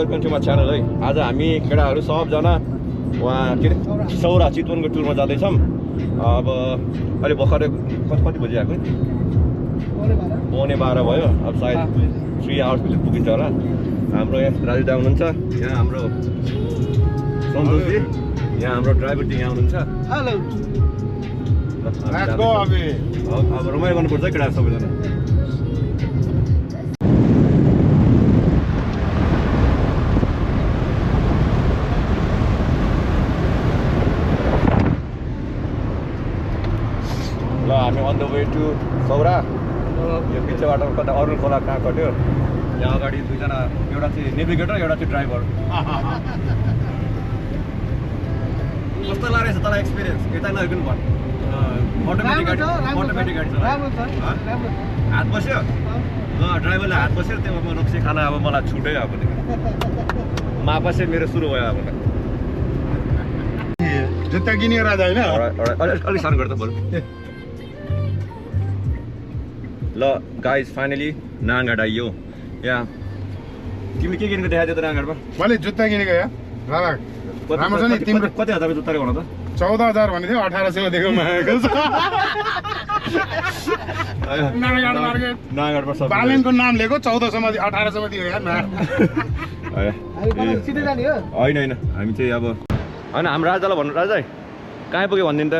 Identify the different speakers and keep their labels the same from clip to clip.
Speaker 1: Welcome to my channel है। आज हामी केटाहरू सबजना वहाँ के अरे सौरा चितवनको टुरमा जाँदैछौँ। अब अहिले भर्खरै कति बजी आएको? 12:15 भयो। अब सायद 3 आवर्सभित्र पुगिन्छ होला। हाम्रो यहाँ राजु दा हुनुहुन्छ, यहाँ हाम्रो सन्तोषजी, यहाँ हाम्रो ड्राइभर चाहिँ यहाँ हुनुहुन्छ।
Speaker 2: हेलो
Speaker 1: अब रमाइलो गर्नुपर्छ केटा सबैजना। ल हामी अन द वे टु सौरा। यो पिछेबाट कता अरुण खोला कहाँ कट्यो। यहाँ अगाडि दुईजना, एउटा चाहिँ नेभिगेटर, एउटा चाहिँ ड्राइभर। कस्तो लागेको छ तँलाई एक्सपिरियन्स? यता नहेर्नु भन्। अटोमेटिक गाडी छ। हात बस्यो? ड्राइभरले हात बस्यो, त्यो म रक्सी खाना अब मलाई छुट्यो। अब मापासे मेरो सुरु भयो। अब
Speaker 2: जुत्ता किनेर राजा होइन
Speaker 1: अलिक सानो गर्दा बरु। ल गाइज फाइनली नानघाट आइयो। यहाँ तिमीले के किनेको देखाइदियो त नानघाटमा?
Speaker 2: मैले जुत्ता किनेको यार राजा राम्रो छ नि। तिम्रो
Speaker 1: कति हजारको जुत्ता भन त?
Speaker 2: 14,000 भनेको थियो, 1800 दिएको मागेको छ। नानघाट मार्केट
Speaker 1: नानघाटमा सब
Speaker 2: बालेनको नाम लिएको 1400 मा 1800 मा दियो यार।
Speaker 1: सिधै जाने हो? होइन हामी चाहिँ अब होइन हाम्रो राजालाई भन्नु। राजा कहाँ पुग्यो भनिदिनु त।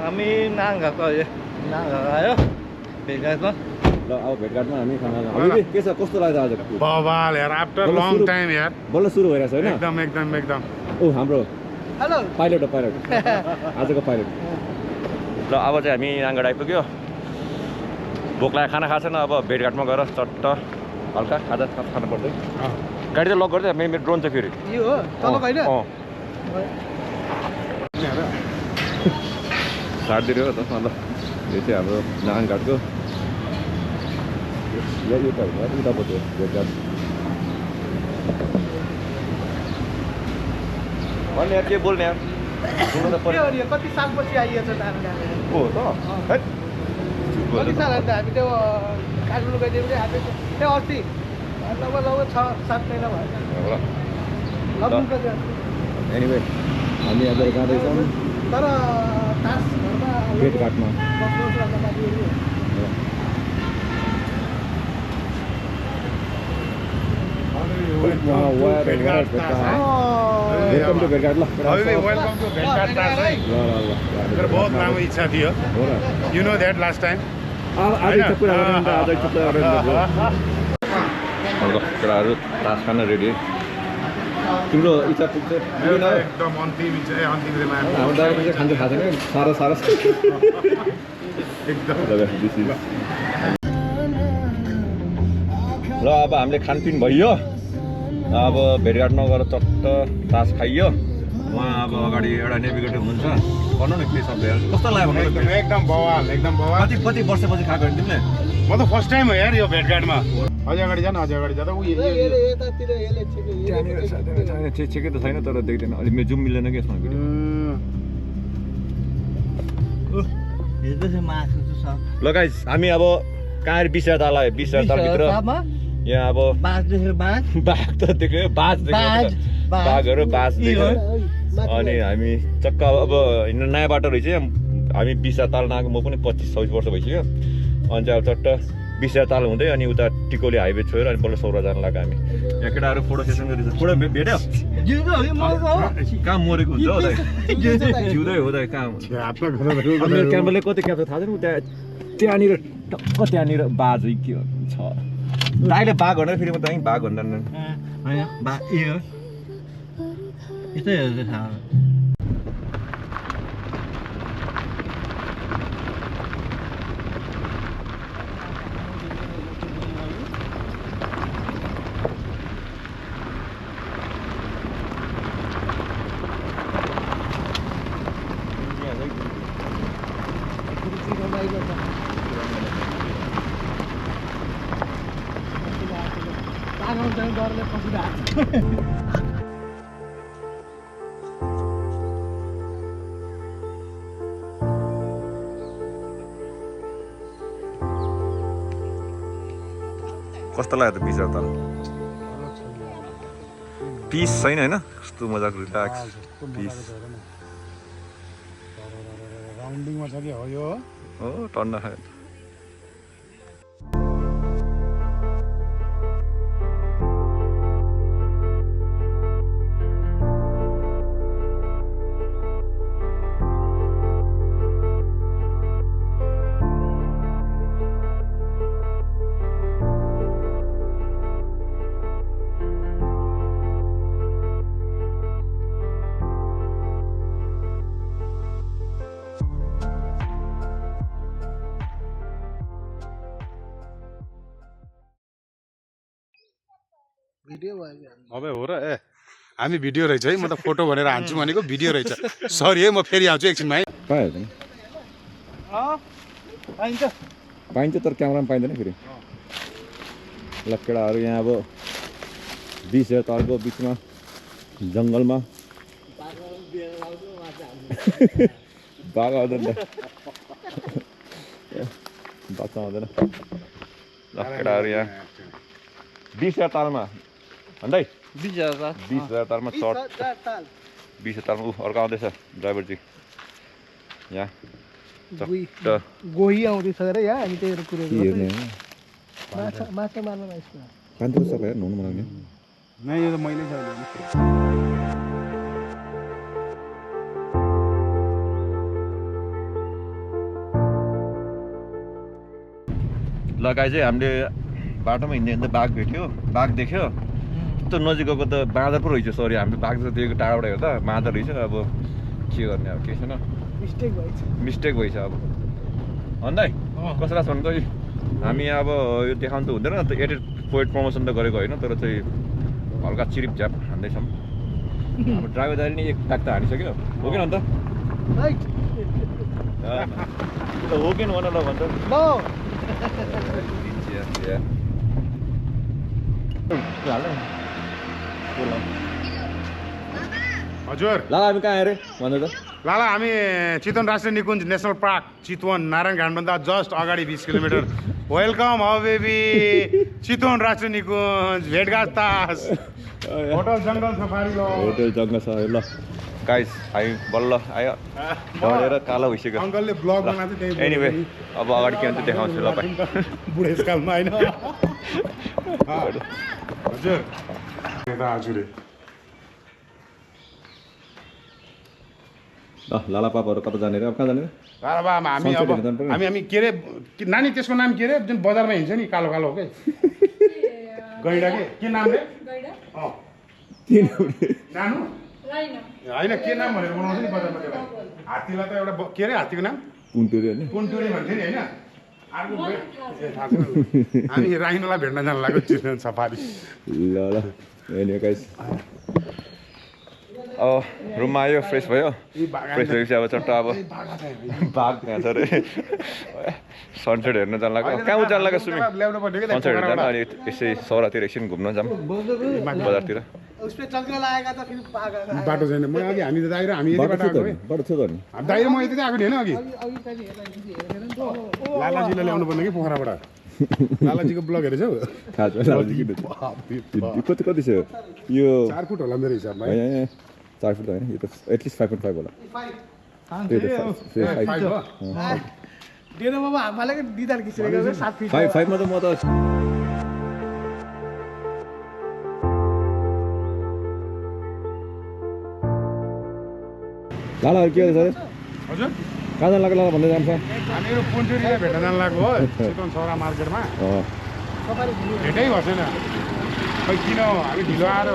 Speaker 3: हामी नानघाट आयो भेटघाटमा।
Speaker 1: ल अब भेटघाटमा हामी खाना के छ, कस्तो लाग्छ आज?
Speaker 2: बवाल यार, आफ्टर लङ टाइम यार।
Speaker 1: बल्ल सुरु भइरहेछ होइन?
Speaker 2: एकदम
Speaker 1: ओ हाम्रो
Speaker 3: हेलो
Speaker 1: पाइलट हो आजको पाइलट। ल अब चाहिँ हामी नानघाट आइपुग्यो। भोक लाग्यो, खाना खाएको छैन। अब भेटघाटमा गएर चट्ट हल्का खाजा खानु पर्छ। गाडी चाहिँ लक गर्दै मेरो ड्रोन चाहिँ फेरि
Speaker 3: यो हो तल होइन
Speaker 1: साटिदियो त। ल यो चाहिँ हाम्रो नानघाटको उतापट्टि भेटघाट। भन्ने यार के बोल्ने यार, बोल्नु त पर्यो।
Speaker 3: कति सालपछि आइएछ नानघाट
Speaker 1: हो त है।
Speaker 3: कति साल अन्त हामी त्यो काठमाडौँ गइदियो भने हामी त्यो अस्ति लगभग 6-7 महिना भयो।
Speaker 1: एनिवे हामी अब जाँदैछौँ
Speaker 3: तर घरमा
Speaker 1: भेटघाटमा। वेलकम टु भेटघाट। ल
Speaker 2: वेलकम टु भेटघाट है। मेरो बहुत लामो इच्छा थियो। You know that last time.
Speaker 1: केटाहरू तास खान रेडी। तिम्रो इच्छा पुग्छ
Speaker 2: एकदम अन्तिम इच्छा। अन्तिममा
Speaker 1: हाम्रो दाइले चाहिँ खान्छ थाहा छैन साह्रो
Speaker 2: एकदम।
Speaker 1: ल अब हामीले खानपिन भइयो। अब भेटघाटमा गएर चट्ट तास खाइयो। उहाँ अब अगाडि एउटा नेभिगेटर हुनुहुन्छ। भन्नु न के शब्द यार, कस्तो लाग्यो भन्नु?
Speaker 2: एकदम बवाल।
Speaker 1: कति वर्षपछि खाएको होइन तिमीले?
Speaker 2: म त फर्स्ट टाइम हो यार यो भेटघाटमा। अझै अगाडि जान जाँदा
Speaker 1: ठिकै त छैन तर देख्दैन। अलिक मेरो जुम मिल्दैन कि यसमा भिडियो। ल गाइस हामी अब कहाँ 20,000 ताल आयो। 20,000 तालभित्र यहाँ अब बाघ त देख्यो, बाघहरू बाज देख्यो। अनि हामी चक्क अब नयाँ बाटो रहेछ। हामी 20,000 ताल नआएको, म पनि 25-26 वर्ष भइसक्यो। अनि चाहिँ अब चट्ट 20,000 ताल हुँदै अनि उता टिकोली हाइवे छोएर अनि बल्ल सौरा जान लाग्यो हामी। यहाँ केटाहरू फोटो सेसन गरिरहेछ। फोटो भेट्यो? कहाँ मरेको हुन्छ हौ दाइ? जिउँदै हो दाइ कहाँ? मेरो क्यामेराले कति क्याप्छ थाहा छैन। त्यहाँनिर टक्क त्यहाँनिर बाज के छ। दाइले बाघ भनेर फेरि म त बाघ भन्दैन। कस्तो लाग्यो त 20,000 ताल? पिस छैन होइन कस्तो मजाको रिल्याक्स पिस
Speaker 2: राउन्डिङमा छ कि हो यो
Speaker 1: हो टन्ना खायो
Speaker 3: भिडियो भयो
Speaker 2: अबे हो र ए हामी भिडियो रहेछ है म त फोटो भनेर हान्छु भनेको भिडियो रहेछ सरी है म फेरि आउँछु एकछिनमा है
Speaker 1: पाइहाल्छ नि
Speaker 3: पाइन्छ
Speaker 1: पाइन्छ तर क्यामेरामा पाइँदैन फेरि ल केटाहरू यहाँ अब 20,000 तलको बिचमा जङ्गलमा बाघ आउँदैन बाघ आउँदैन ल केटाहरू यहाँ 20,000 तालमा भन्दै 20,000 तालमा चढ 20,000 तालमा अर्को आउँदैछ ड्राइभरजी यहाँ
Speaker 3: गोही आउँदैछ र यहाँ हामी त्यही कुरेको माछा मार्न यसमा
Speaker 1: पानी त सबै नुहाउनु बनाउने
Speaker 2: नै यो त मैले
Speaker 1: लगाइ चाहिँ हामीले बाटोमा हिँड्दै हिँड्दै बाघ भेट्यो बाघ देख्यो त्यो नजिक गएको त बाँदर पो रहेछ सरी हामीले बाघ त देखेको टाढाबाट हेर्दा बाँदर रहेछ अब के गर्ने अब केही छैन मिस्टेक भएछ अब भन्दै कसो लाग्छ भन्नु त हामी अब यो देखाउनु त हुँदैन त एडिट पोइन्ट प्रमोसन त गरेको होइन तर चाहिँ हल्का चिरिप झ्याप हान्दैछौँ अब ड्राइभर दाइले नि एक प्याक त हानिसक्यो हो कि न त हो कि भन ल भन्छ
Speaker 2: हजुर
Speaker 1: लाला हामी कहाँ आयो अरे भन्नु त
Speaker 2: लाला हामी चितवन राष्ट्रिय निकुञ्ज नेसनल पार्क चितवन नारायण घाटभन्दा जस्ट अगाडि 20 किलोमिटर वेलकम हाउ बेबी चितवन राष्ट्रिय निकुञ्ज भेटघाट तास होटल जङ्गल सफारी
Speaker 1: होटल जङ्गल छ ल गाइस हामी बल्ल आयो डढेर कालो भइसक्यो
Speaker 2: अङ्कलले ब्लग बनाएको थियो त्यही
Speaker 1: एनिवे अब अगाडि के हुन्छ देखाउँछु ल भाइ
Speaker 2: बुढेसकालमा होइन हजुर यता हजुर
Speaker 1: ल लाला पापाहरू कता जाने रे अब कहाँ जाने रे
Speaker 2: हामी अब हामी के अरे नानी त्यसको नाम के अरे जुन बजारमा हिँड्छ नि कालो कालो हो के गैडा के नाम रे नानु होइन के नाम भनेर बनाउँछ नि बजारमा त्यसलाई हात्तीलाई त एउटा के अरे हात्तीको नाम
Speaker 1: पुन्टुरी होइन
Speaker 2: पुन्टुरी भन्थ्यो नि होइन अर्को थाहा छैन हामी राइनोलाई भेट्न जानु लाग्यो चितवन सफारी
Speaker 1: ल ल एनिवे गाइस अब रुममा आयो फ्रेस भयो फ्रेस भएपछि अब चट्ट अब बाघ त्यहाँ छ अरे सनसेट हेर्न जानु लाग्यो कहाँ जानु लाग्यो स्विमिङ सनसेट हेर्न जानु अनि यसै सौरातिर एकछिन घुम्न जाऊँ बजारतिर
Speaker 2: बाटो छैन म अघि हामी त दाइरो हामी यतिबाट आएको
Speaker 1: बाटो छ त नि
Speaker 2: दाइरो म यति आएको थिएन अघि लालाजीलाई ल्याउनु पर्ने कि पोखराबाट लालाजीको ब्लग हेरेछौ
Speaker 1: थाहा छ कति कति छ यो
Speaker 2: 4 फुट होला मेरो हिसाबमा
Speaker 1: 4 फुट होइन यो त एटलिस्ट 5.5 होला फाइभमा त म त लालाहरू के गर्छ
Speaker 2: हजुर
Speaker 1: कहाँ जानु लाग्यो लाला भन्दै जान्छ
Speaker 2: हामीहरू पुन्टुरीलाई भेट्न जानु लाग्यो हो चितवन सौरा मार्केटमा भेटै भएको छैन खै किन हामी ढिलो आएर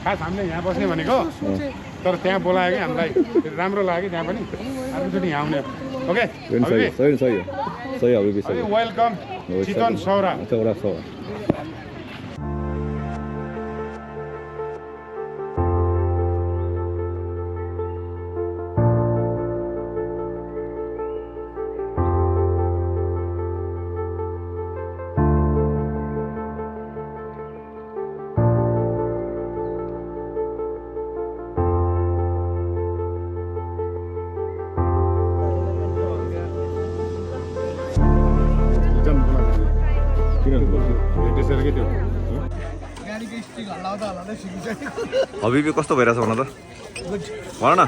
Speaker 2: खास हामीले यहाँ बस्ने भनेको तर त्यहाँ बोलायो कि हामीलाई राम्रो लाग्यो त्यहाँ पनि अर्कोचोटि यहाँ आउने ओके
Speaker 1: सही हो
Speaker 2: वेलकम चितवन सौरा
Speaker 3: गाडीको स्टिक हल्लाउँदै सिकिसक्यो
Speaker 1: हबिबी कस्तो भइरहेछ भन त भन न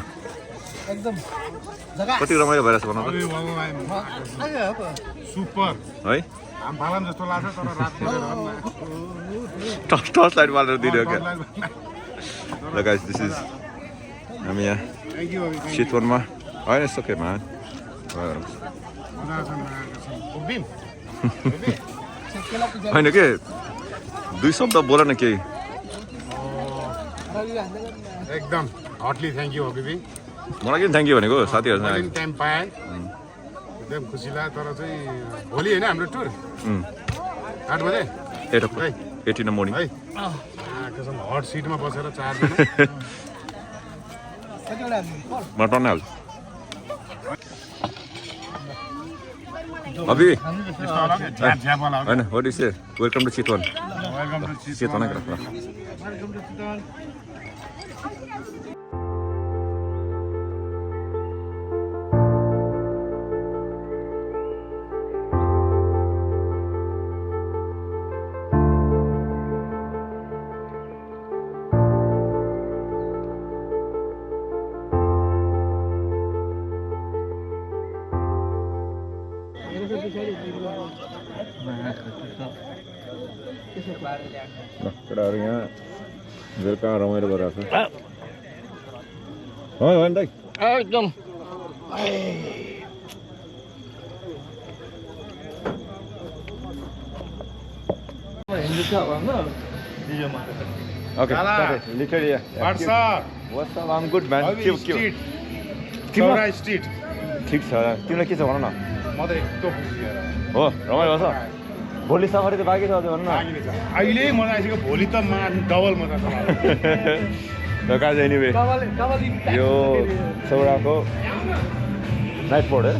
Speaker 3: एकदम जग्गा
Speaker 1: कति रमाइलो भइरहेछ भन त
Speaker 2: सुपर
Speaker 1: है
Speaker 2: हाम फालाम जस्तो लाग्छ तर रात
Speaker 1: टर्च लाइट बालेर दियो क्या ल गाइस दिस इज हामी यहाँ चितवनमा होइन सकेमा होइन के दुई शब्द बोल न केही
Speaker 2: एकदम हटली थ्याङ्क यू हबिबी
Speaker 1: मलाई किन थ्याङ्क यू भनेको साथीहरूसँग
Speaker 2: टाइम पाएँ एकदम खुसी लाग्यो तर चाहिँ भोलि होइन हाम्रो टुर 8 बजे
Speaker 1: 8 इन द मर्निङ
Speaker 2: है कसम हट सिटमा बसेर 4 जना
Speaker 1: म टन्नै हाल्छु अभि होइन what do you say welcome to Chitwan Chitwan केटाहरू यहाँ बेलुका रमाइलो गरिरहेको छ होइन दाइ
Speaker 3: एकदम
Speaker 1: Okay, literally yeah.
Speaker 2: What's up?
Speaker 1: What's up? I'm good man.
Speaker 2: How is street? Sora street.
Speaker 1: ठिक छ तिमीलाई के छ भन न
Speaker 2: म त एकदम खुसी छु
Speaker 1: हो रमाइलो छ भोलि सफारी त बाँकी छ अझै भन न
Speaker 2: अहिले मजा आइसक्यो भोलि त डबल मजा छ
Speaker 1: ल गाइज एनिवे यो सौराको नाइट बोर्ड है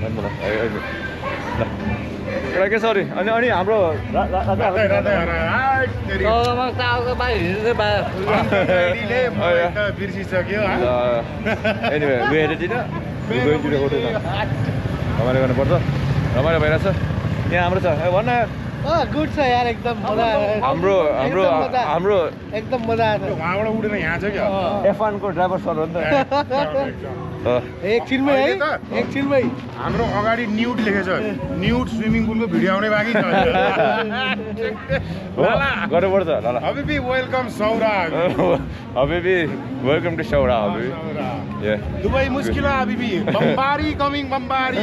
Speaker 1: नाइट बोर्ड एउटा के सरी अनि अनि हाम्रो
Speaker 2: बिर्सिसक्यो
Speaker 1: anyway we headed in going to the hotel रमाइलो गर्नुपर्छ रमाइलो भइरहेछ यहाँ हाम्रो छ भन न
Speaker 3: गुड छ यार एकदम मजा
Speaker 1: हाम्रो हाम्रो हाम्रो
Speaker 3: एकदम मजा आयो
Speaker 2: उहाँबाट उडेर यहाँ छ क्या
Speaker 1: F1 को ड्राइभर सर हो नि त
Speaker 3: एकछिनमै है एकछिनमै
Speaker 2: हाम्रो अगाडि न्युड लेखेछ न्युड स्विमिङ पुलको भिडियो आउने बाँकी छ
Speaker 1: गर्नुपर्छ ल ल
Speaker 2: हबिबी वेलकम सौरा
Speaker 1: हबिबी वेलकम टु सौरा हबिबी या
Speaker 2: दुबई मुस्किल हो हबिबी बम्बारी कमिङ बम्बारी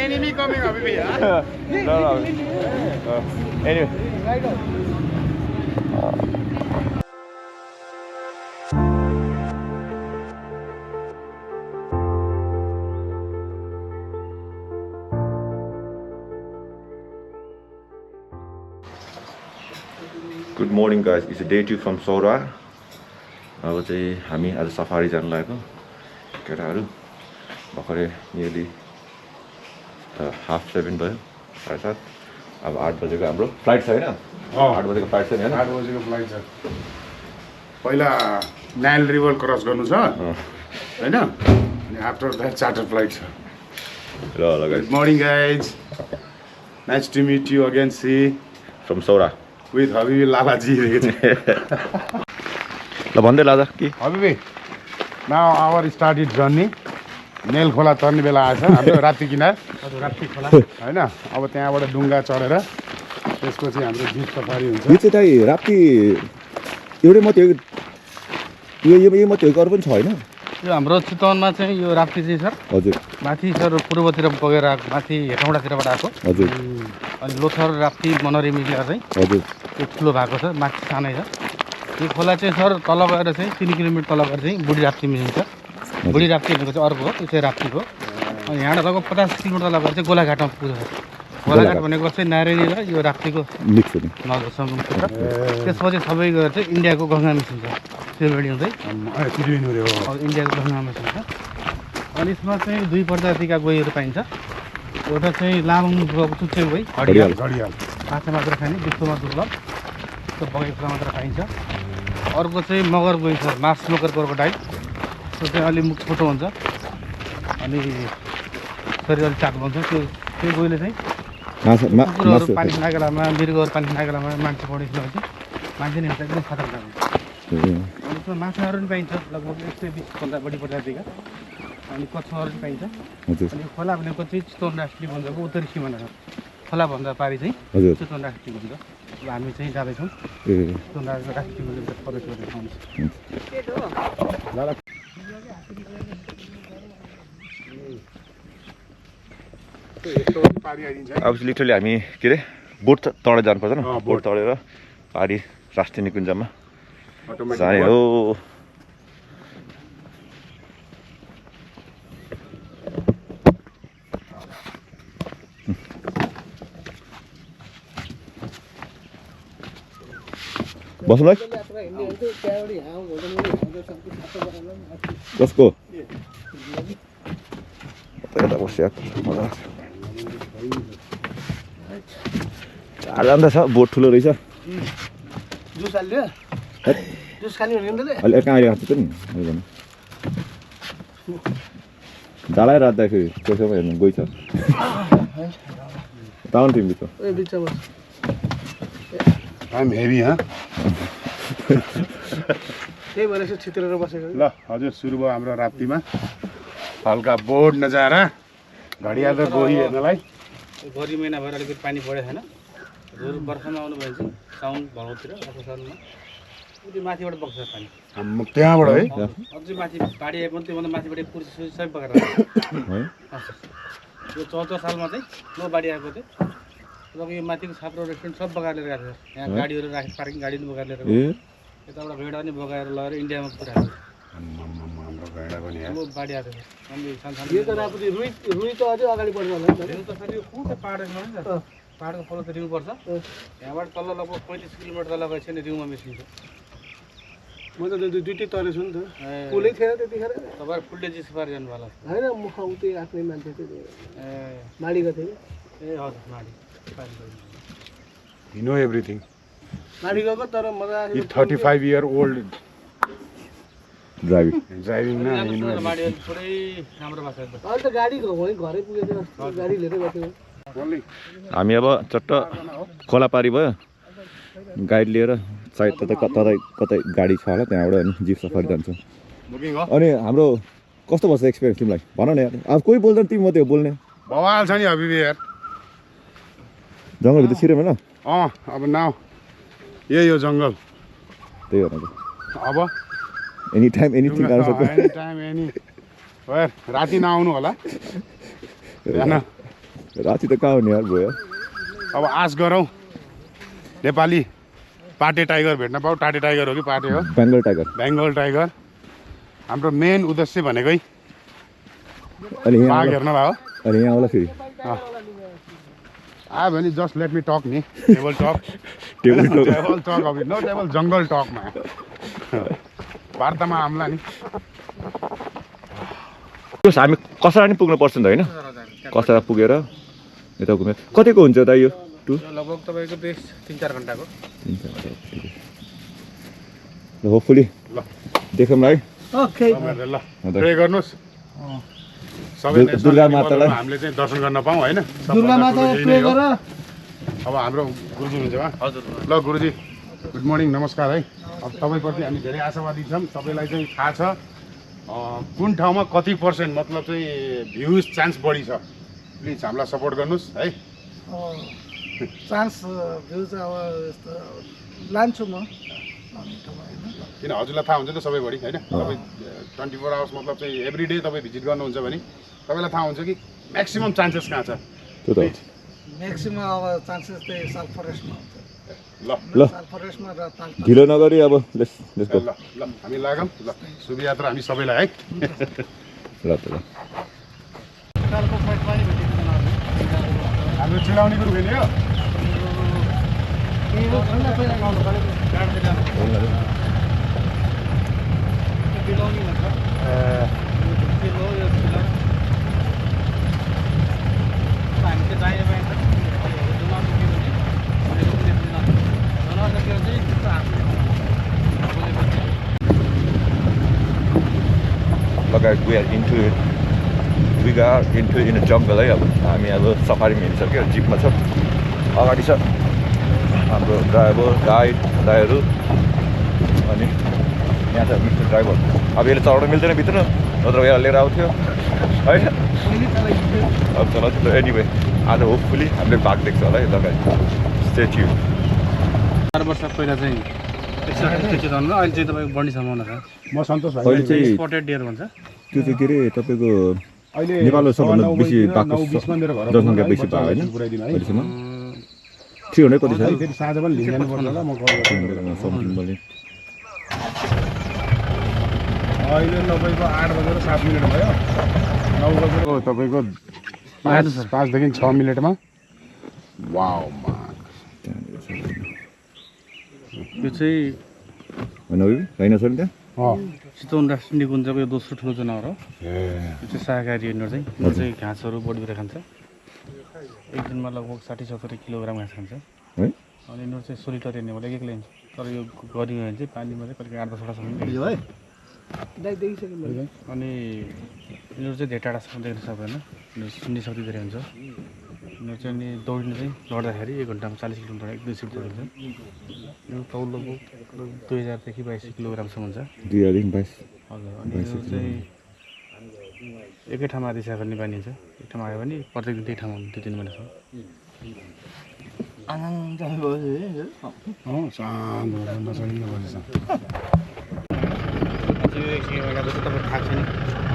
Speaker 2: एनिमी कमिङ हबिबी
Speaker 1: ल ल anyway good morning guys it's day 2 from सौरा अब चाहिँ हामी आज सफारी जानु लागेको केटाहरू भर्खरै नियरली 6:30 भयो 7:30 अब 8 बजेको हाम्रो फ्लाइट छ होइन 8 बजेको फ्लाइट छ नि होइन
Speaker 2: 8 बजेको फ्लाइट छ पहिला नाइल रिभर क्रस गर्नु छ होइन अनि आफ्टर द्याट चार्टर फ्लाइट छ
Speaker 1: ल ल guys
Speaker 2: good morning guys nice to meet you again see
Speaker 1: from Saura
Speaker 2: with Habibi Lalaji
Speaker 1: ल भन्दै लाजा के
Speaker 2: Habibi now our started journey नेल खोला चढ्ने बेला आएछ हाम्रो राप्ती किनार राप्ती खोला होइन अब त्यहाँबाट डुङ्गा चढेर त्यसपछि हाम्रो जिप सफारी हुन्छ
Speaker 1: यो चाहिँ दाइ राप्ती एउटै मात्रै यो मात्रै अरू पनि छ होइन
Speaker 3: यो हाम्रो चितवनमा चाहिँ यो राप्ती चाहिँ सर
Speaker 1: हजुर
Speaker 3: माथि सर पूर्वतिर बगेर आएको माथि हेटौँडातिरबाट आएको
Speaker 1: हजुर
Speaker 3: अनि लोथर राप्ती मनरी मिलेर चाहिँ
Speaker 1: हजुर
Speaker 3: त्यो ठुलो भएको छ माथि सानै छ यो खोला चाहिँ सर तल गएर चाहिँ 3 किलोमिटर तल गएर चाहिँ बुढी राप्ती मिलिन्छ बुढी राप्ती भनेको चाहिँ अर्को हो त्यो चाहिँ राप्तीको अनि यहाँबाट लगभग 50 किलोमिटर तल गएर चाहिँ गोलाघाटमा पुग्छ गोलाघाट भनेको चाहिँ नारायणी र यो राप्तीको
Speaker 1: मिक्स हुने
Speaker 3: नदीसँग पुग्छ त्यसपछि सबै गएर चाहिँ इन्डियाको गङ्गा मिसिन्छ त्रिवेणी हुँदै इन्डियाको गङ्गा मिसिन्छ अनि यसमा चाहिँ 2 प्रजातिका गोहीहरू पाइन्छ एउटा चाहिँ लामो चुच्चे गोही
Speaker 2: घडियाल
Speaker 3: माछा मात्र खाने विश्वमा दुर्लभ त्यो बगेको मात्र पाइन्छ अर्को चाहिँ मगर गोही छ मार्स मगर क्रोकोडाइल त्यो चाहिँ अलिक मुख छोटो हुन्छ अनि शरीर अलिक चाटो हुन्छ त्यो गोहीले चाहिँ कुकुरहरू पानी खाने बेलामा मृगहरू पानी खाने बेलामा मान्छे पढेको हुन्छ मान्छे हिँड्छ एकदम खतरनाक हुन्छ। अनि त्यसमा माछाहरू पनि पाइन्छ लगभग 120 भन्दा बढी प्रजातिका। अनि कछुवाहरू पनि पाइन्छ। अनि खोला भनेको चाहिँ चितवन राष्ट्रिय वनको उत्तरी सिमाना छ। खोलाभन्दा पारि चाहिँ चितवन राष्ट्रिय वन छ। अब हामी चाहिँ जाँदैछौँ चितवन राष्ट्रिय वनभित्र प्रवेश गर्दैछौँ।
Speaker 1: अब लिटरली हामी के अरे बोट तडेर जानुपर्छ न, बोट तडेर पारी राष्ट्रिय निकुञ्जमा जाने हो। बस्नु कसको आराम त छ, बोट ठुलो रहेछ। अहिले कहाँ आइरहेको छ नि डाँडा राख्दाखेरि कसैमा हेर्नु गइछ ताउन तिमी
Speaker 2: I'm heavy, huh?
Speaker 3: त्यही भएर यसो छितेर बसेको।
Speaker 2: ल हजुर सुरु भयो हाम्रो राप्तीमा हल्का बोट नजारा घडियाल र गोही हेर्नलाई।
Speaker 3: भरि महिना भएर अलिकति पानी परेको छैन। जोर बर्खामा आउनु भयो चाहिँ साउन भदौतिर असारमा उति माथिबाट बग्छ पानी।
Speaker 2: त्यहाँबाट है
Speaker 3: अझै माथि बाढी आए पनि त्योभन्दा माथिबाट कुर्सी सुर्सी सबै बगाएर यो 14 सालमा चाहिँ लो बाढी आएको थियो। अब यो माथिको छाप्रो रेस्टुरेन्ट सब बगाएर लिएर गएको छ। यहाँ गाडीहरू राखेर पार्किङ गाडी पनि बगाएर लिएर गएको। यताबाट भेडा पनि बगाएर लगेर इन्डियामा पुऱ्याएको छ।
Speaker 2: हाम्रो भेडा पनि
Speaker 3: ठुलो बाढी आएको छ। यो त रापुती रुई त अझै अगाडि बढ्छ होला नि त। यो त फेरि यो कुन चाहिँ पाहाडमा नि त पाहाडको फलो त रिउ पर्छ। यहाँबाट तल लगभग 35 किलोमिटर तल गएछ नि रिउमा मिसिन्छ। म त दुईटै तरेछु नि त। पुलै थिएन त्यतिखेर। तपाईँहरू फुल्डे जिस पार जानु होला होइन। म उतै आफ्नै मान्छे थियो माडीको थियो। ए हजुर माडी
Speaker 2: You know everything.
Speaker 3: माडी गएको तर मजा
Speaker 2: 35-year-old
Speaker 1: ड्राइभिङ
Speaker 2: ना
Speaker 3: माडी पुरै राम्रो भएको छ। अहिले त गाडी घरै पुगेको गाडी लिएर गएको।
Speaker 1: हामी अब चट्ट खोला पारी भयो गाइड लिएर सायद कतै कतै गाडी छ होला त्यहाँबाट अनि जिप सफारी जान्छौँ। अनि हाम्रो कस्तो बस्छ एक्सपिरियन्स तिमीलाई भन न यार। अब कोही बोल्दैन तिमी मात्रै हो बोल्ने।
Speaker 2: बवाल छ नि अभी यार
Speaker 1: जङ्गलभित्र छिर्यो होइन।
Speaker 2: अब नाउ यही हो जङ्गल।
Speaker 1: त्यही हो
Speaker 2: अब
Speaker 1: एनी टाइम एनिथिङ गर्न सक्छ।
Speaker 2: Any time anywhere. राति नआउनु होला हैन।
Speaker 1: राति त कहाँ हुने यार भयो।
Speaker 2: अब आश गरौँ नेपाली पाटे टाइगर भेट्न पाऊ। टाटे टाइगर हो कि पाटे हो?
Speaker 1: बेङ्गल टाइगर।
Speaker 2: बेङ्गल टाइगर हाम्रो मेन उद्देश्य भनेकै
Speaker 1: अनि
Speaker 2: बाघ हेर्न भयो।
Speaker 1: अनि यहाँ होला फेरि
Speaker 2: आयो भने जस्ट लेट मी टक नि। टेबल टक टेबल टक अब नो टेबल जङ्गल टकमा वार्तामा आम्ला नि।
Speaker 1: हामी कसरा नि पुग्नु पर्छ नि त होइन। कसरा पुगेर यता घुमेर कतिको हुन्छ त यो टुर?
Speaker 3: लगभग तपाईँको 3-4 घन्टाको।
Speaker 1: ल होपफुली
Speaker 2: ल
Speaker 1: देखौँ है।
Speaker 3: ओके
Speaker 2: ल प्रे गर्नुहोस् सबै
Speaker 1: दुर्गा मातालाई
Speaker 2: हामीले चाहिँ दर्शन गर्न पाऊँ होइन।
Speaker 3: दुर्गा माता प्रे गर।
Speaker 2: अब हाम्रो गुरुजी हुनुहुन्छ उहाँ।
Speaker 3: हजुर
Speaker 2: ल गुरुजी गुड मर्निङ नमस्कार है। अब तपाईँप्रति हामी धेरै आशावादी छौँ। तपाईँलाई चाहिँ थाहा छ कुन ठाउँमा कति % मतलब चाहिँ भ्युज चान्स बढी छ। प्लिज हामीलाई सपोर्ट गर्नुहोस् है।
Speaker 3: चान्स भ्युज अब लान्छु म
Speaker 2: किन हजुरलाई थाहा हुन्छ त सबै बढी होइन। तपाईँ 24 आवर्स मतलब चाहिँ एभ्री डे तपाईँ भिजिट गर्नुहुन्छ भने तपाईँलाई थाहा हुन्छ कि म्याक्सिमम् चान्सेस कहाँ छ।
Speaker 1: त्यो त
Speaker 3: म्याक्सिमम अब चान्सेस चाहिँ साल फरेस्टमा हुन्छ।
Speaker 1: ल
Speaker 3: साल फरेस्टमा र
Speaker 1: ढिलो नगरी अब लेट्स गो।
Speaker 2: ल ल हामी लागौँ। ल शुभ यात्रा हामी सबैलाई है।
Speaker 1: ल त ल
Speaker 2: हाम्रो चिलाउने कुरो फेरि हो।
Speaker 1: guys, we are into it. We got into in a jungle है अब हामी अब सफारीमा हिँडिसक्यो जिपमा छ अगाडि छ हाम्रो ड्राइभर दाइहरू अनि यहाँ छ मिस्टर ड्राइभर। अब यसले चढाउनु मिल्दैन भित्र, नत्र यहाँ लिएर आउँथ्यो होइन। अब चलाउँछ एनिवे आज होपफुली हामीले भाग देख्छ होला है लगाइ स्ट्याच्यु।
Speaker 3: 4 वर्ष पहिला चाहिँ स्ट्याच्यु चढ्नु, अहिले चाहिँ तपाईँको बढ्ने सम्भावना छ।
Speaker 2: म सन्तोष भाइ
Speaker 1: अहिले चाहिँ
Speaker 3: स्पटेड डियर भन्छ।
Speaker 1: त्यो चाहिँ के अरे तपाईँको
Speaker 2: अहिले
Speaker 1: नेपालमा सबभन्दा बेसी बाघको
Speaker 2: 9:20 मा मेरो घर
Speaker 1: जनसङ्ख्या बेसी भयो होइन अहिलेसम्म 300 कति छ
Speaker 2: फेरि साँझ पनि लिन जानुपर्छ होला म कल गर्छु।
Speaker 1: समथिङ मैले
Speaker 2: अहिले तपाईँको 8 बजेर 7 मिनेट भयो। 9 बजेको तपाईँको 5 देखि 6 मिनेटमा वाउ
Speaker 3: यो चाहिँ
Speaker 1: होइन होइन सर त्यहाँ
Speaker 3: चितवन राष्ट्रिय निकुञ्जको यो दोस्रो ठुलो जनावर हो। यो चाहिँ शाकाहारी यिनीहरू चाहिँ, यो चाहिँ घाँसहरू बढी खान्छ। एक दिनमा लगभग 60-70 किलोग्राम घाँस खान्छ
Speaker 1: है।
Speaker 3: अनि यिनीहरू चाहिँ सोलिटर हेर्ने भने एक्लै हुन्छ, तर यो गरियो भने चाहिँ पानीमा चाहिँ करिब 8-10 वटासम्म अनि यिनीहरू चाहिँ धेरै टाढासम्म देख्न सक्दैन, सुन्ने शक्ति धेरै हुन्छ। यिनीहरू चाहिँ अनि दौड्नु चाहिँ लड्दाखेरि 1 घन्टामा 40 किलोमिटर 1-2 सिट दौडिन्छ। यो तौल लगभग 2000 देखि 22 किलोग्रामसम्म हुन्छ।
Speaker 1: 2000 देखि 22
Speaker 3: हजुर। अनि यो चाहिँ एकै ठाउँमा दिशा गर्ने बानी हुन्छ। एक ठाउँमा आयो भने प्रत्येक दिन त्यही ठाउँमा 2-3 महिनासम्म
Speaker 2: शान्त
Speaker 3: तपाईँ थाहा छैन,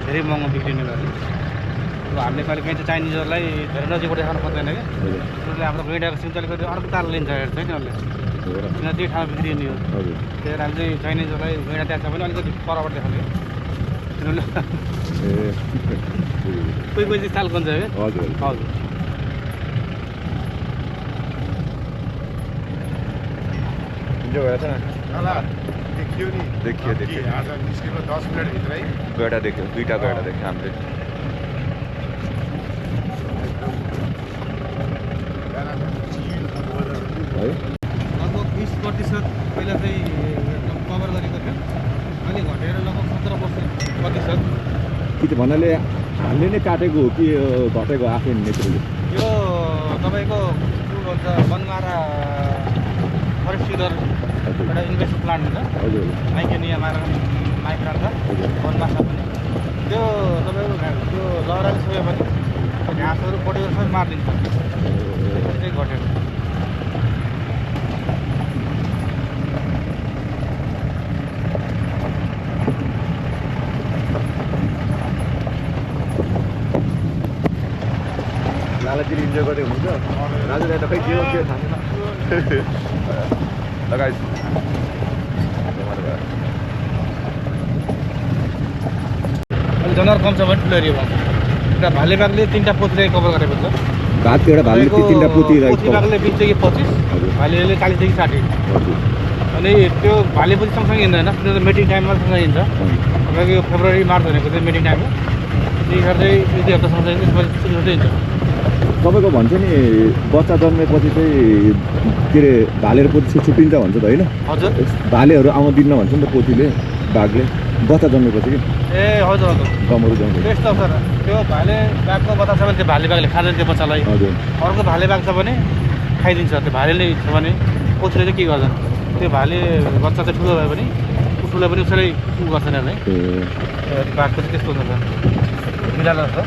Speaker 3: धेरै महँगो बिग्रिने गर्छ। अब हामीले कहिले काहीँ चाहिँ चाइनिजहरूलाई धेरै नजिकबाट देखाउनु खोज्दैन क्या, उनीहरूले हाम्रो गैँडाको सिम चाहिँ अलिकति अर्को ताल लिन्छ हेर्छ होइन उनीहरूले, किन त्यही ठाउँमा बिग्रिने हो। त्यही भएर हामी चाहिँ चाइनिजहरूलाई गैँडा त्यहाँ छ भने अलिकति परबाट देखाउने क्या, तिनीहरूले कोही कोही चाहिँ ताल खोज्छ क्या।
Speaker 1: हजुर
Speaker 3: हजुर।
Speaker 1: इन्जोय गरेछ
Speaker 2: देखियो
Speaker 1: देखियो
Speaker 2: आज निस्केको 10 मिनेट भित्रै
Speaker 1: गैडा देख्यो, 2टा गैडा देख्यो हामीले। है
Speaker 3: लगभग 20% पहिला चाहिँ एकदम कभर गरेको थियो, अहिले घटेर लगभग 17%
Speaker 1: कि त भन्नाले हामीले नै काटेको हो कि घटेको आफै नेचुरली?
Speaker 3: यो तपाईँको के भन्छ बनमारा फरेस्ट सिडर एउटा इन्भेस्टमेन्ट प्लान्ट हुन्छ,
Speaker 1: हजुर
Speaker 3: माइकेनिया माइक्रा छ बनमासा पनि, त्यो तपाईँको त्यो लहराले छोयो भने घाँसहरू बढेर सबै मारिदिन्छ, त्यसरी चाहिँ घटेर।
Speaker 1: लालाजीले इन्जोय गर्दै हुनुहुन्छ, राजुलाई त खै के हो के थाहा छैन। लगाइ
Speaker 3: अहिले जनावर कम छ भने ठुलो एरिया भएको एउटा भाले बाघले 3टा पोथीले कभर गरेको छ।
Speaker 1: भात एउटा भाले 3टा पोती
Speaker 3: पोथी बाघले 20 देखि 25, भालेले 40 देखि 60। अनि त्यो भाले पोथी सँगसँगै हिँड्दैन, त्यो त मेटिङ टाइममा सँगै हिँड्छ। तपाईँको यो फेब्रुअरी मार्च भनेको चाहिँ मेटिङ टाइम हो, त्यतिखेर चाहिँ 1-2 हप्तासम्म चाहिँ त्यसपछि छुट्टी हिँड्छ।
Speaker 1: तपाईँको भन्छ नि बच्चा जन्मेपछि चाहिँ के अरे भालेर पोथी छुट्टिन्छ भन्छ त होइन?
Speaker 3: हजुर।
Speaker 1: भालेहरू आउँदिन्न भन्छ नि त पोथीले बाघले बच्चा जन्मेपछि कि?
Speaker 3: ए हजुर हजुर,
Speaker 1: गमहरू जन्मेपछि
Speaker 3: त्यस्तो सर। त्यो भाले बाघको बच्चा छ भने त्यो भाले बाघले खाँदैन त्यो बच्चालाई।
Speaker 1: हजुर।
Speaker 3: अर्को भाले बाघ छ भने खाइदिन्छ, त्यो भालेले छ भने पोथीले चाहिँ के गर्छन्, त्यो भाले बच्चा चाहिँ ठुलो भयो भने ठुलो पनि उसैले गर्छन् है। बाघको चाहिँ त्यस्तो हुन्छ, मिलाएर छ।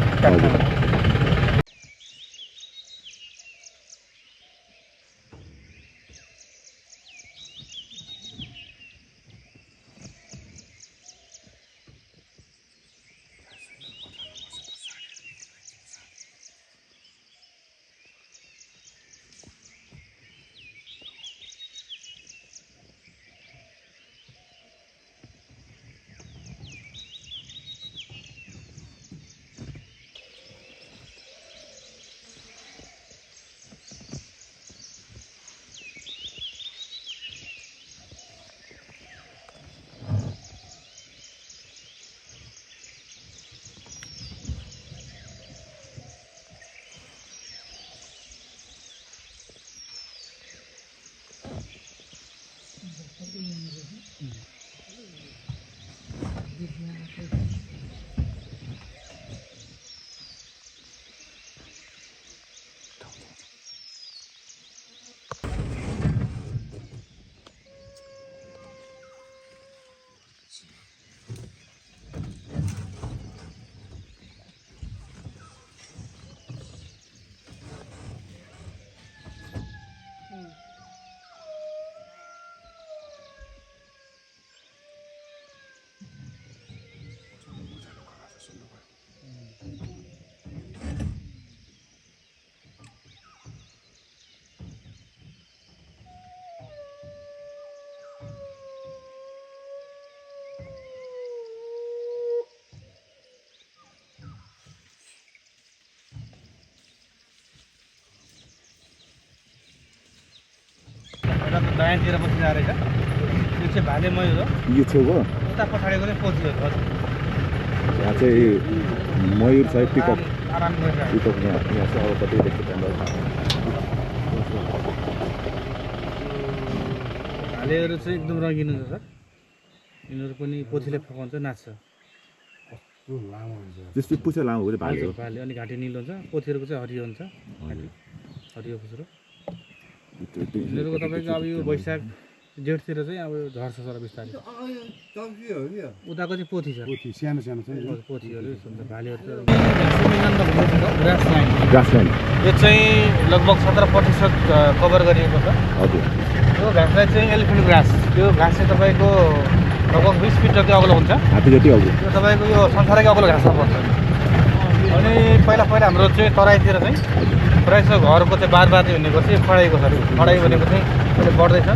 Speaker 3: खोलाको दायाँतिर बसिरहेको रहेछ यो चाहिँ भाले मयूर हो
Speaker 1: यो छेउको
Speaker 3: उता पछाडिको चाहिँ पोथीहरू हजुर
Speaker 1: यहाँ चाहिँ मयूर छ पिकअप
Speaker 3: आराम गरिरहेको
Speaker 1: पिकअप यहाँ चाहिँ अब कति देख्छ क्यामेरा
Speaker 3: भालेहरू चाहिँ एकदम रङ्गिन हुन्छ सर यिनीहरू पनि पोथीले फकाउँछ नाच्छ
Speaker 1: त्यस्तै पुच्छर लामो हो भाले हो
Speaker 3: भाले अनि घाँटी निलो हुन्छ पोथीहरूको चाहिँ हरियो हुन्छ घाँटी हरियो खुसरो यिनीहरूको तपाईँको अब यो वैशाख जेठतिर चाहिँ अब झर्छ सर बिस्तारै उताको चाहिँ पोथी छ
Speaker 2: सानो सानो छ
Speaker 3: पोथीहरू हुन्छ भालेहरू ग्रासल्यान्ड
Speaker 1: ग्रासल्यान्ड
Speaker 3: यो चाहिँ लगभग 17% कभर गरिएको छ
Speaker 1: हजुर
Speaker 3: यो घाँसलाई चाहिँ एलिफेन्ट ग्रास यो घाँस चाहिँ तपाईँको लगभग 20 फिट जति अग्लो हुन्छ
Speaker 1: हात्ती जति अग्लो
Speaker 3: यो तपाईँको यो संसारकै अग्लो घाँसमा पर्छ अनि पहिला हाम्रो चाहिँ तराईतिर चाहिँ प्रायः जस्तो घरको चाहिँ बारबारी भनेको चाहिँ खडाइको छ खडाइ भनेको चाहिँ अहिले बढ्दैछ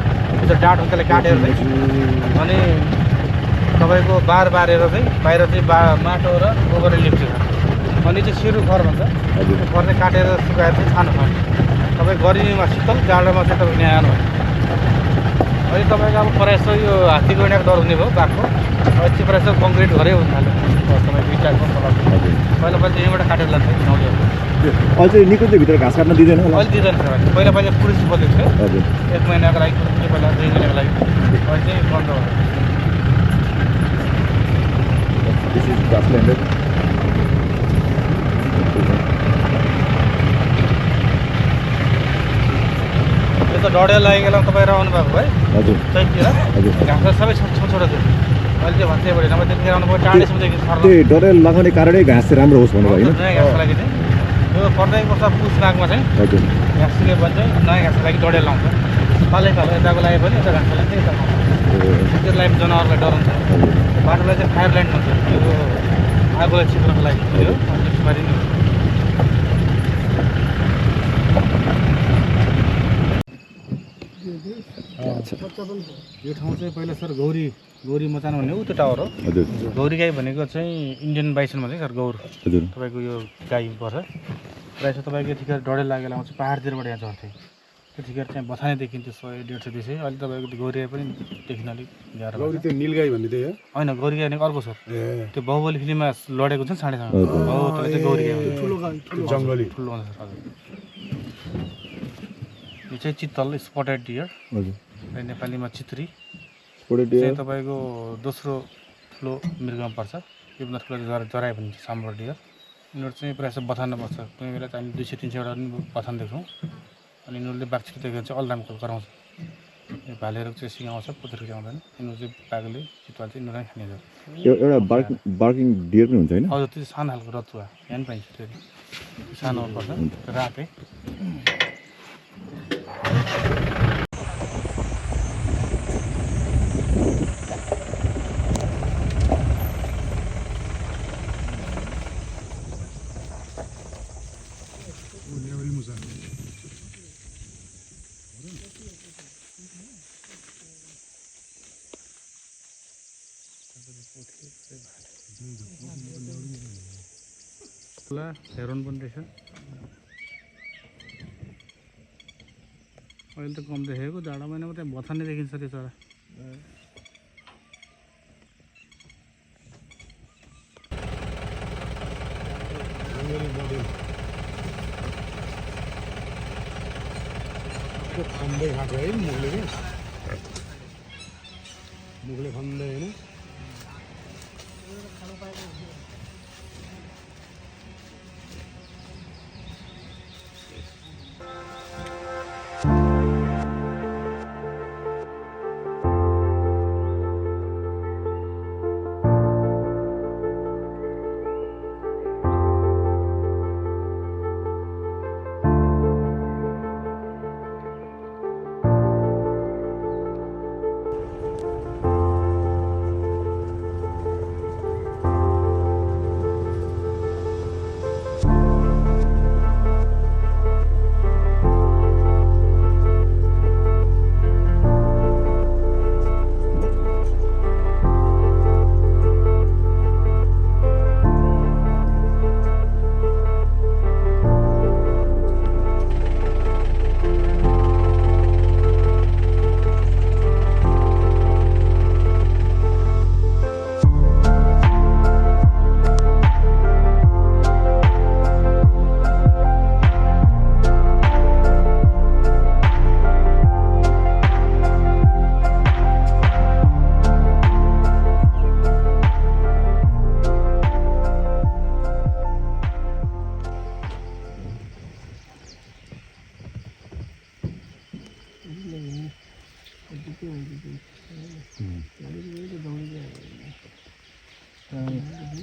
Speaker 3: त्यो डाँट हुन्छ त्यसले काटेर चाहिँ अनि तपाईँको बार बारेर चाहिँ बाहिर चाहिँ माटो र गोबरले लिप्छ अनि चाहिँ सिरु खर भन्छ त्यो खर चाहिँ काटेर सुकाएर चाहिँ छानो खान्छ तपाईँ गर्मीमा शीतल जाडोमा चाहिँ तपाईँ यहाँ आउनु अहिले तपाईँको अब प्रायः जस्तो यो हात्ती गइरहेको डर हुने भयो बाघको अहिले चाहिँ प्रायः जस्तो कङ्क्रिट घरै हुन थाल्यो तपाईँको इटाको पहिला पहिला यहीँबाट काटेर लान्छ गाउँलेहरू
Speaker 1: अझै निको चाहिँ भित्र घाँस काट्न दिँदैन होला
Speaker 3: अहिले दिँदैन सर पहिला पहिला पुलिस बोलेको थियो
Speaker 1: हजुर
Speaker 3: 1 महिनाको लागि पहिला 2 महिनाको लागि अहिले चाहिँ बन्द भयो
Speaker 1: This is grassland.
Speaker 3: यो त डढेल लागेको तपाईँ आउनु भएको है
Speaker 1: हजुर
Speaker 3: त्यहीँतिर
Speaker 1: हजुर
Speaker 3: घाँस सबै छोटो थियो अहिले चाहिँ भन्दै बढी नभए त्यतिखेर आउनु पऱ्यो टाढेसम्मदेखि सर्न
Speaker 1: त्यो डरेल लगाउने कारणै घाँस चाहिँ राम्रो होस् भनेर होइन
Speaker 3: नयाँ घाँसको लागि चाहिँ यो प्रत्येक वर्ष पुस नागमा चाहिँ
Speaker 1: हजुर
Speaker 3: घाँस सिले बन्छ नयाँ घाँसको लागि डढेल लाउँछ पालै पालो यताको लागि पनि यता घाँसको लागि चाहिँ यता त्यो लागि जनावरलाई डराउँछ बाटोलाई चाहिँ फायर ल्यान्ड भन्छ त्यो आगोलाई छिप्नको लागि यो त्यसबारे नि यो ठाउँ चाहिँ पहिला सर गौरी मचान भन्ने ऊ त्यो टावर हो
Speaker 1: हजुर
Speaker 3: गौरी गाई भनेको चाहिँ इन्डियन बाइसन भन्छ सर गौर
Speaker 1: हजुर
Speaker 3: तपाईँको यो गाई पर्छ प्रायः जस्तो तपाईँको यतिखेर डढेल लागेर आउँछ पाहाडतिरबाट यहाँ झर्थ्यो त्यतिखेर चाहिँ बथानै देखिन्थ्यो 100-150 200 अहिले तपाईँको गौरी गाई पनि देखिन अलिक गाह्रो
Speaker 2: गौरी त्यो नीलगाई भन्ने त्यही हो
Speaker 3: होइन गौरी गाई भनेको अर्को सर
Speaker 2: ए
Speaker 3: त्यो बाहुबली फिल्ममा लडेको हुन्छ नि साँढे हो त्यसलाई चाहिँ गौरी गाई भन्छ
Speaker 2: जङ्गली
Speaker 3: ठुलो हुन्छ सर हजुर यो चाहिँ चित्तल स्पटेड डियर
Speaker 1: हजुर
Speaker 3: नेपालीमा चित्री
Speaker 1: स्पोर्टेड
Speaker 3: चाहिँ तपाईँको दोस्रो ठुलो मृगमा पर्छ योभन्दा ठुलो जराई भनिन्छ साम्बर डियर यिनीहरू चाहिँ प्रायः जस्तो बथानमा पर्छ कुनै बेला चाहिँ हामी 200-300 पनि बथान देख्छौँ अनि यिनीहरूले बाघछिटो देखेर चाहिँ अल्दाम कराउँछ यो भालेहरू चाहिँ सिकाउँछ पुत्रीहरू चाहिँ आउँदैन यिनीहरू चाहिँ बाघले चितुवा चाहिँ यिनीहरू खाने छ
Speaker 1: एउटा बार्किङ डियर पनि हुन्छ होइन
Speaker 3: हजुर त्यो सानो खालको रतुवा यहाँ पनि पाइन्छ त्यो सानो पर्छ रातै हेरोन पनि रहेछ अहिले त कम देखेको जाडो महिनामा त्यहाँ बथानै देखिन्छ त्यो चरा
Speaker 2: खन्दै खाएको है मुखले खन्दै होइन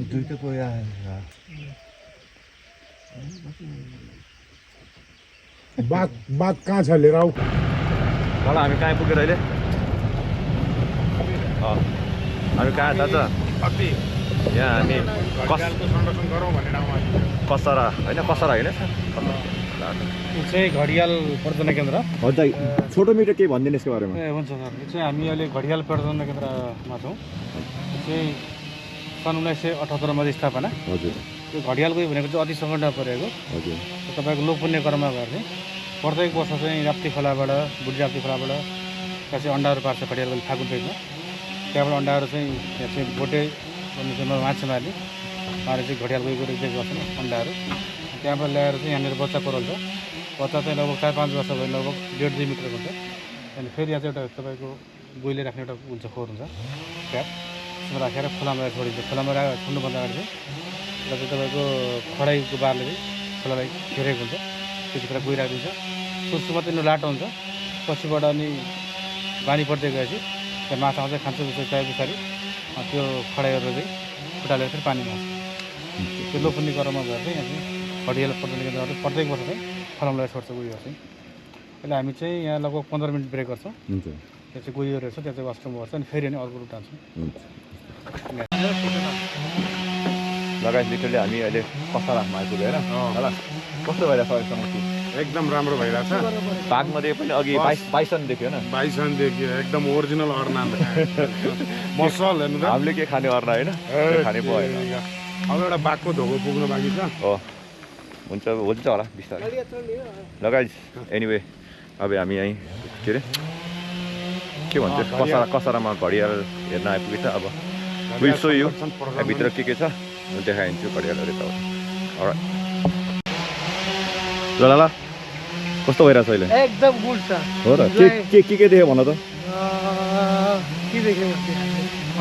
Speaker 1: दुईटा कोही आएर
Speaker 2: बात कहाँ छ लिएर आऊ
Speaker 1: होला हामी कहाँ पुगेर अहिले हामी कहाँ थाहा छ यहाँ हामी
Speaker 2: संरक्षण गरौँ भनेर
Speaker 1: कसरा होइन कसरा होइन
Speaker 3: यो चाहिँ घडियाल पर्यटन केन्द्र
Speaker 1: हजुर छोटो मिटर केही भनिदिनु यसको बारेमा
Speaker 3: ए हुन्छ सर यो चाहिँ हामी अहिले घडियाल पर्यटन केन्द्रमा छौँ यो चाहिँ सन् 1978 मा स्थापना
Speaker 1: हजुर
Speaker 3: यो घडियाल गयो भनेको चाहिँ अति सङ्कटमा परेको
Speaker 1: हजुर
Speaker 3: तपाईँको लोकपुण्य कर्ममा गएर चाहिँ प्रत्येक वर्ष चाहिँ राप्ती खोलाबाट बुढी राप्ती खोलाबाट त्यहाँ चाहिँ अन्डाहरू पार्छ घडियाल गयो फागुन चैतमा त्यहाँबाट अन्डाहरू चाहिँ यहाँ चाहिँ बोटे माछा मार्ने पारेर चाहिँ घडियाल गएको रेखदेख गर्छन् अन्डाहरू त्यहाँबाट ल्याएर चाहिँ यहाँनिर बच्चा पराउँछ बच्चा चाहिँ लगभग 4-5 वर्ष भयो लगभग 1.5-2 मिटरको हुन्छ अनि फेरि यहाँ चाहिँ एउटा तपाईँको गोइले राख्ने एउटा हुन्छ खोर हुन्छ ट्याप त्यसमा राखेर खोलामा छोडिन्छ खोलामा छोड्नुभन्दा अगाडि चाहिँ एउटा चाहिँ तपाईँको खडाइको बारले चाहिँ खोलालाई घेरेको हुन्छ त्यतिखेर गोइ राखिदिन्छ सुरुमा चाहिँ लाटो हुन्छ पछिबाट अनि बानी पर्दै गएपछि त्यहाँ माछा आउँछ खान्छ चाहे पछाडि त्यो खडाइहरू चाहिँ खुट्टालेर फेरि पानीमा आउँछ त्यो लोकपुण्य कर्ममा गएर चाहिँ यहाँ चाहिँ घडियाल पर्यटन केन्द्रबाट प्रत्येक वर्ष चाहिँ फलामलाई छोड्छ गोइहरू चाहिँ अहिले हामी चाहिँ यहाँ लगभग 15 मिनट ब्रेक गर्छौँ त्यहाँ चाहिँ गोइहरू हेर्छ त्यहाँ चाहिँ वासरुम गर्छ अनि फेरि अनि अर्को रुट जान्छौँ
Speaker 1: लगायत लिटरली हामी अहिले कसरामा आइपुग्यो होइन होला कस्तो भइरहेछ अहिलेसम्म
Speaker 2: एकदम राम्रो भइरहेछ
Speaker 1: बाघमध्ये पनि अघि बाइसन देख्यो होइन
Speaker 2: बाइसन देखियो एकदम ओरिजिनल अर्ना मसल हेर्नु त
Speaker 1: हामीले के खाने अर्ना होइन खाने पो होइन
Speaker 2: अब एउटा बाघको धोको पुग्नु बाँकी छ
Speaker 1: हो हुन्छ होला बिस्तारै लगाइज एनिवे अब हामी यहीँ के अरे के भन्छ कसरामा घडियाल हेर्न आइपुगेछ अब विल सो यु भित्र के छ देखाइदिन्छु घडियालहरू यताबाट ल ल कस्तो भइरहेछ अहिले
Speaker 4: एकदम गुड छ
Speaker 1: हो र के देख्यो भन त
Speaker 4: के देख्यो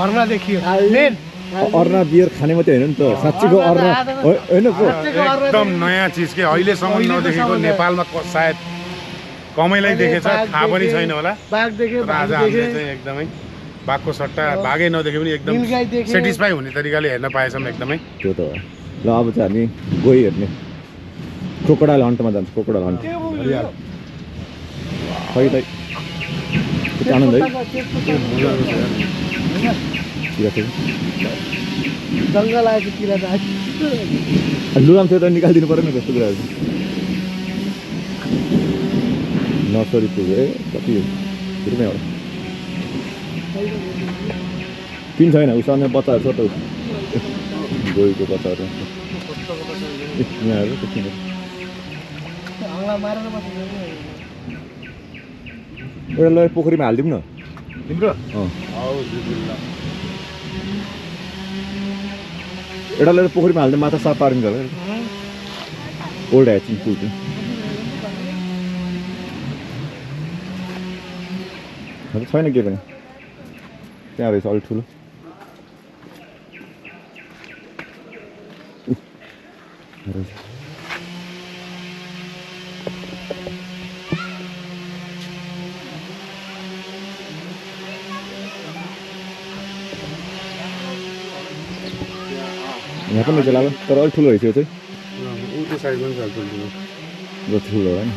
Speaker 4: अर्ना देखियो मेन
Speaker 1: अर्ना बियर खाने मात्रै होइन नि त साँच्चीको अर्ना होइन
Speaker 2: एकदम नयाँ चिज के अहिलेसम्म नदेखेको नेपालमा सायद कमैलाई देखेछ थाहा पनि छैन होला
Speaker 4: बाघ देख्यो
Speaker 2: आज हामीले चाहिँ एकदमै बाघको सट्टा बाघै नदेखे पनि एकदम सेटिस्फाई हुने तरिकाले हेर्न पाएछौँ एकदमै
Speaker 1: त्यो त हो ल अब चाहिँ हामी गई हेर्ने क्रोकोडाइल हन्टमा जान्छ क्रोकोडाइल हन्ट खै त आनन्द है
Speaker 4: जङ्गल आएको किरा
Speaker 1: लुगाम थियो त निकालिदिनु पऱ्यो नि त्यस्तो कुराहरू नर्सरी पुग्यो है कति रुपियाँ एउटा किन छैन उस अन्य बच्चाहरू छ त गोहीको बच्चाहरू यहाँहरू किन एउटा लगेर पोखरीमा हालिदिउँ न तिम्रो एउटा लगेर पोखरीमा हालिदिउँ माछा साफ पारिन्छ होला ओल्ड ह्याचिङ पुल त्यो छैन के पनि त्यहाँ रहेछ अलिक ठुलो यहाँ पनि रहेछ लाग्यो तर अलिक ठुलो रहेछ यो चाहिँ
Speaker 2: उल्टो साइडमा पनि छ
Speaker 1: ठुलो हो नि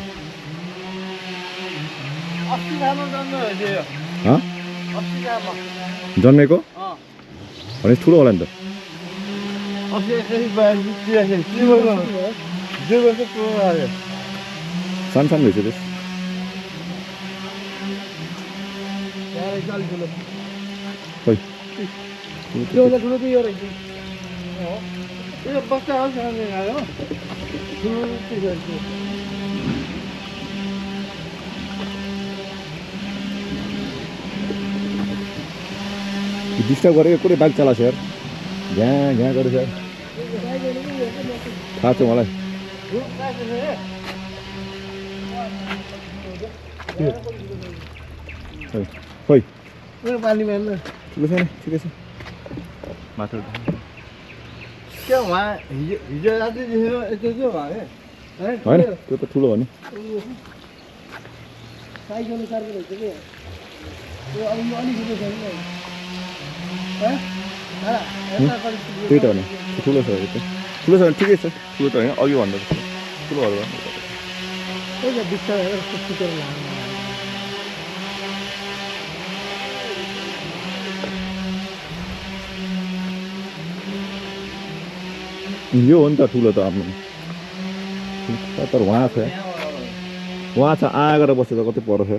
Speaker 1: जन्मेको भने ठुलो होला नि त सानो सानो रहेछ त्यस खै डिस्टर्ब गरेको कुनै बाइक चलाएको छ यार घ्याँ घ्याँ गरेछ यार थाहा छ मलाई खै
Speaker 4: पानीमा
Speaker 1: ठुलो छैन ठिकै छ माथि
Speaker 4: क्या वहाँ हिजो राति देखेर यस्तो चाहिँ भयो
Speaker 1: होइन त्यो त ठुलो हो नि
Speaker 4: साइकल रहेछ कि
Speaker 1: त्यही त हो नि ठुलो छ यो चाहिँ ठुलो छ भने ठिकै छ ठुलो त होइन अघि भन्दा ठुलोहरू यो हो नि त ठुलो त आफ्नो तर उहाँ छ आएर बसेर कतै पर छ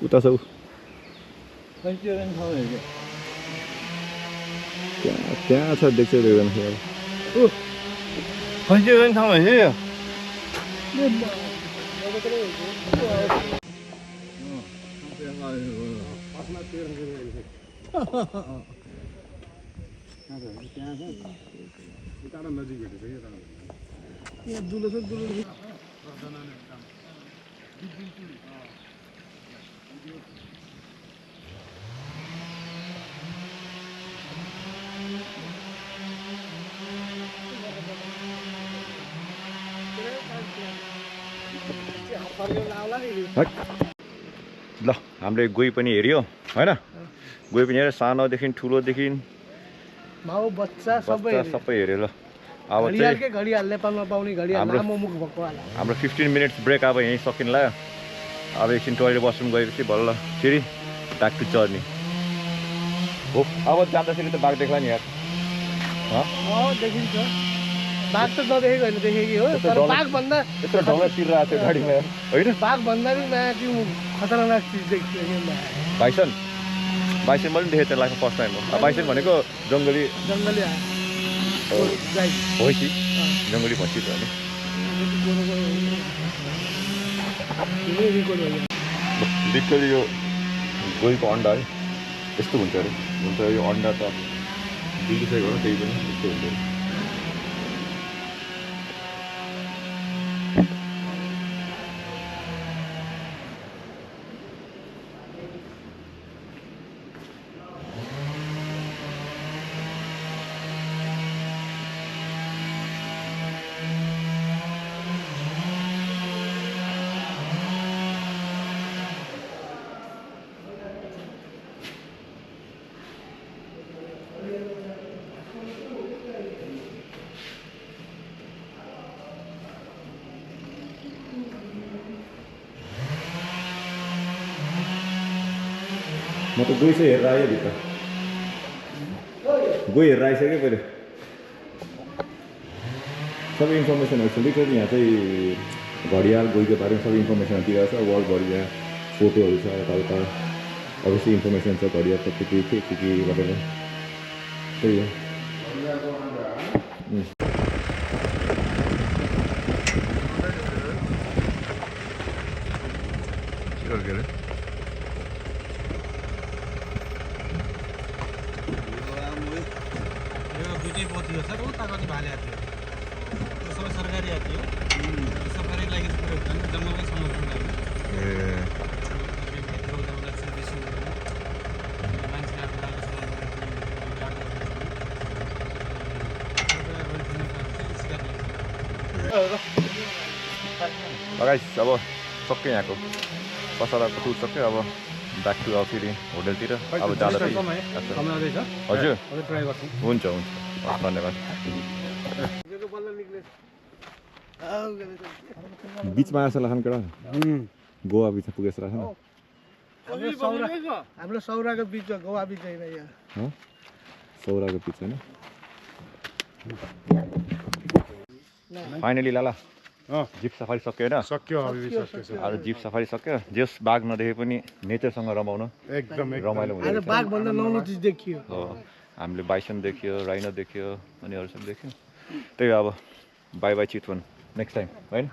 Speaker 1: उता छ त्यहाँ छ देख्छै देख्दैन ल हामीले गोही पनि हेऱ्यो होइन गोही पनि हेऱ्यो सानोदेखि ठुलोदेखि
Speaker 5: माउ बच्चा सबै
Speaker 1: हेऱ्यो ल अब
Speaker 5: घडियालकै घडियाल नेपालमा पाउने घडियाल लामो मुख भएको वाला
Speaker 1: हाम्रो 15 मिनट्स ब्रेक अब यहीँ सकिन्ला अब एकछिन टोइलेट वासरुम गएपछि बल्ल फेरि ब्याक टु जर्नी हो अब जाँदाखेरि त बाघ देख्ला नि यार
Speaker 5: देखिन्छ बाघ त नदेखेको होइन देखेकी हो तर बाघभन्दा
Speaker 1: यत्रो ढङ्ग तिरिरहेको थियो गाडीमा होइन
Speaker 5: बाघभन्दा पनि नयाँ त्यो खतरनाक चिज देखियो
Speaker 1: बाइसन मैले पनि देखेँ त्यो लाइफमा फर्स्ट टाइम हो बाइसन भनेको जङ्गली भैँसी जङ्गली भैँसी छ नि लिटरली यो गोहीको अन्डा है यस्तो हुन्छ अरे यो अन्डा त बिग्रिसकेको हो त्यही पनि यस्तो हुन्छ म त गोही चाहिँ हेरेर आयो भित्र गोही हेरेर आइसक्यो पहिले सबै इन्फर्मेसनहरू छ लिटरली यहाँ चाहिँ घडियाल गोहीको बारेमा सबै इन्फर्मेसनहरू दिएको छ वर्ल्डभरि यहाँ फोटोहरू छ यताउता अभियसली इन्फर्मेसन छ घडियाल त के गरेर त्यही हो
Speaker 3: सरकारी आती हो सरकारी लागि जङ्गलकै संरक्षण लागि
Speaker 1: गाइस अब सक्यो यहाँको पसलाको टुर सक्यो अब ब्याक टु अब फेरि होटलतिर अब जाँदा हजुर हुन्छ धन्यवाद बिचमा आएर लाखान केटा गोवा बिच पुगेछ रहेछ
Speaker 5: हाम्रो सौराको बिच गोवा बिच होइन यहाँ
Speaker 1: सौराको बिच होइन फाइनली लाला जिप सफारी सक्यो होइन
Speaker 2: सक्यो
Speaker 1: अरू जिप सफारी सक्यो जस बाघ नदेखे पनि नेचरसँग रमाउन
Speaker 2: एकदम
Speaker 1: रमाइलो हुन्छ
Speaker 5: बाघभन्दा नौलो चिज देखियो
Speaker 1: हामीले बाइसन देख्यो राइनो देख्यो अनि अरू सब देख्यो त्यही अब by by Chitwan next time होइन